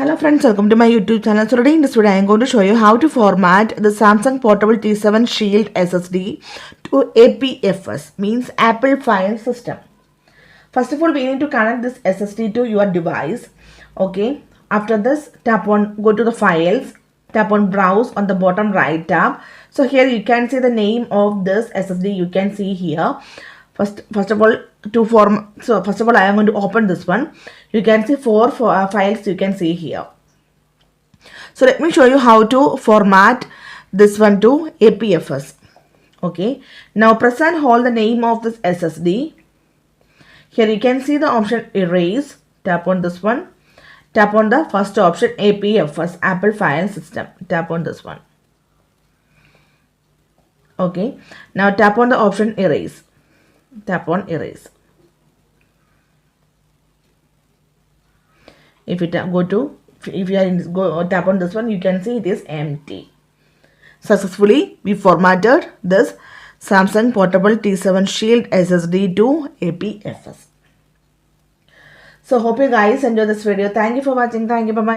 Hello friends, welcome to my YouTube channel. So today in this video I am going to show you how to format the Samsung Portable T7 Shield SSD to APFS, means Apple File System. First of all, we need to connect this SSD to your device. Okay. After this, go to the files, tap on browse on the bottom right tab. So here you can see the name of this SSD. You can see here. First of all, I am going to open this one. You can see four files you can see here. So let me show you how to format this one to APFS. Okay. Now press and hold the name of this SSD. Here you can see the option erase. Tap on this one. Tap on the first option APFS, Apple File System. Tap on this one. Okay. Now tap on the option erase. Tap on erase. If you tap on this one, you can see it is empty. Successfully we formatted this Samsung Portable T7 Shield SSD to APFS. So hope you guys enjoy this video. Thank you for watching. Thank you. Bye bye.